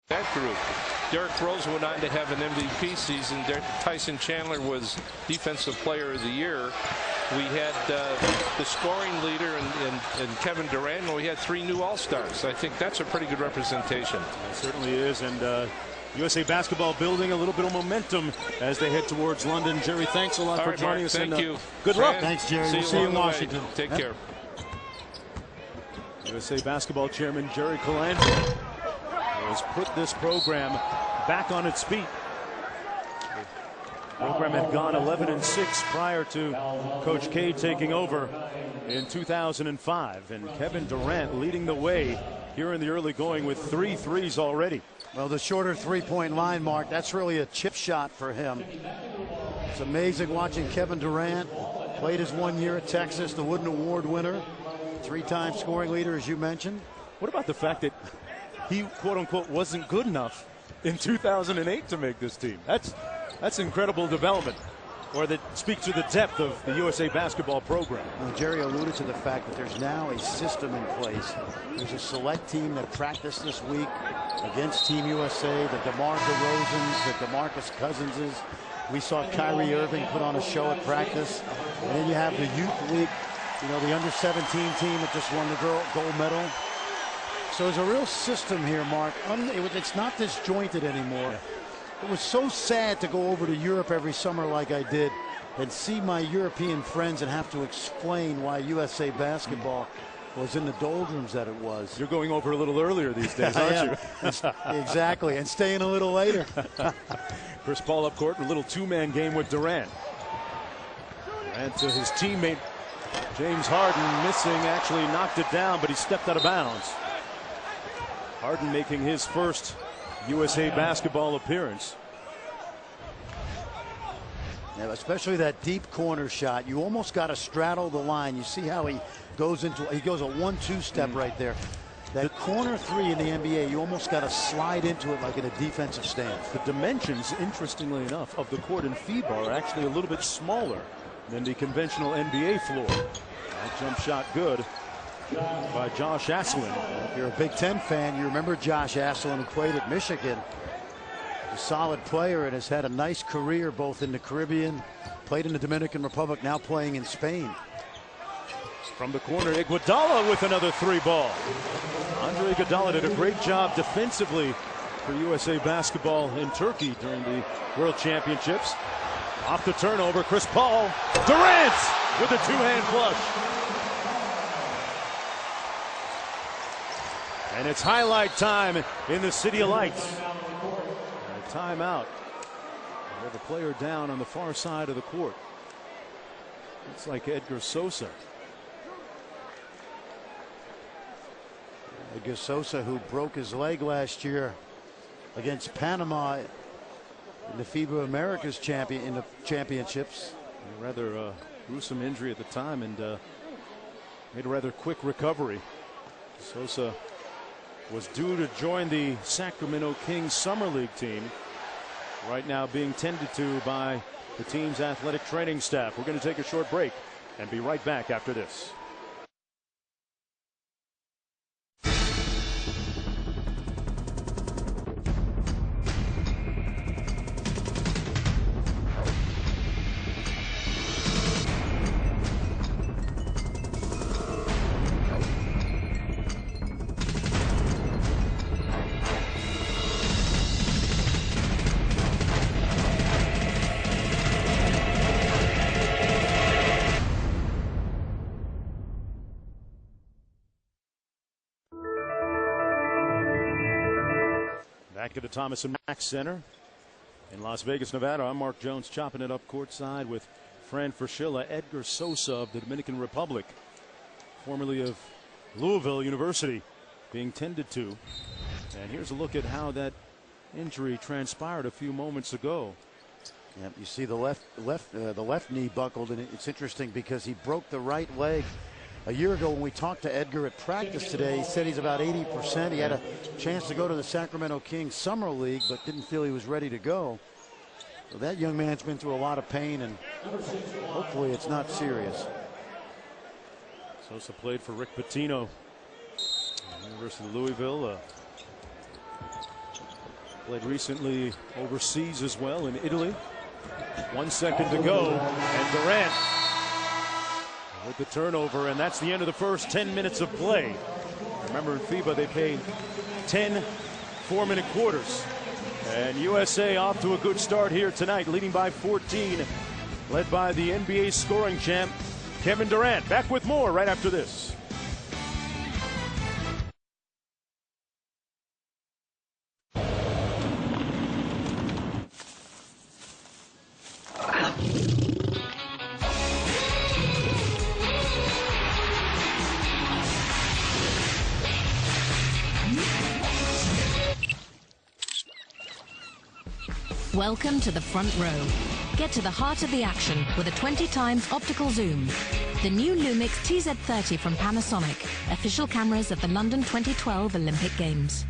That group. Derrick Rose went on to have an MVP season. Tyson Chandler was Defensive Player of the Year. We had the scoring leader and Kevin Durant, and we had 3 new All-Stars. I think that's a pretty good representation. It certainly is, and USA Basketball building a little bit of momentum as they head towards London. Jerry, thanks a lot for joining us. Thank you. Good luck. Thanks, Jerry. See we'll see you in Washington. Take care. USA Basketball Chairman Jerry Colangelo has put this program back on its feet. The program had gone 11-6 prior to Coach K taking over in 2005, and Kevin Durant leading the way here in the early going with 3 threes already. Well, the shorter three-point line, Mark, that's really a chip shot for him. It's amazing watching Kevin Durant. Played his 1 year at Texas, the Wooden Award winner, 3-time scoring leader, as you mentioned. What about the fact that he, quote unquote, wasn't good enough in 2008 to make this team? That's incredible development, or that speaks to the depth of the USA Basketball program. Well, Jerry alluded to the fact that there's now a system in place. There's a select team that practiced this week against Team USA, the DeMar DeRozans, the DeMarcus Cousinses. We saw Kyrie Irving put on a show at practice. And then you have the Youth League, you know, the under-17 team that just won the gold medal. So there's a real system here, Mark. It's not disjointed anymore. Yeah. It was so sad to go over to Europe every summer like I did and see my European friends and have to explain why USA Basketball was in the doldrums that it was. You're going over a little earlier these days, aren't you? Exactly, and staying a little later. Chris Paul up court, a little 2-man game with Durant. Durant to his teammate James Harden, missing, actually knocked it down, but he stepped out of bounds. Harden making his first USA Basketball appearance. Yeah, especially that deep corner shot. You almost got to straddle the line. You see how he goes a 1-2 step right there. That corner 3 in the NBA, you almost got to slide into it like in a defensive stance. The dimensions, interestingly enough, of the court in FIBA are actually a little bit smaller than the conventional NBA floor. That jump shot good by Josh Asselin. If you're a Big Ten fan, you remember Josh Asselin, who played at Michigan. A solid player and has had a nice career both in the Caribbean, played in the Dominican Republic, now playing in Spain. From the corner, Iguodala with another 3-ball. Andre Iguodala did a great job defensively for USA Basketball in Turkey during the World Championships. Off the turnover, Chris Paul. Durant with a 2-hand flush. And it's highlight time in the City of Lights. And a timeout. We have a player down on the far side of the court. Looks like Edgar Sosa. Edgar Sosa, who broke his leg last year against Panama in the FIBA Americas championships. A rather gruesome injury at the time, and made a rather quick recovery. Sosa was due to join the Sacramento Kings Summer League team, right now being tended to by the team's athletic training staff. We're going to take a short break and be right back after this. Back to the Thomas and Mack Center in Las Vegas, Nevada. I'm Mark Jones, chopping it up courtside with Fran Fraschilla. Edgar Sosa of the Dominican Republic, formerly of Louisville University, being tended to. And here's a look at how that injury transpired a few moments ago. Yep, you see the left knee buckled, and it's interesting because he broke the right leg. A year ago when we talked to Edgar at practice today, he said he's about 80%. He had a chance to go to the Sacramento Kings Summer League, but didn't feel he was ready to go. So that young man's been through a lot of pain, and hopefully it's not serious. Sosa played for Rick Pitino, University of Louisville. Played recently overseas as well in Italy. 1 second to go, and Durant with the turnover, and that's the end of the first 10 minutes of play. Remember, in FIBA they pay 10 4-minute quarters. And USA off to a good start here tonight, leading by 14, led by the NBA scoring champ, Kevin Durant. Back with more right after this. Welcome to the front row. Get to the heart of the action with a 20x optical zoom. The new Lumix TZ30 from Panasonic, official cameras of the London 2012 Olympic Games.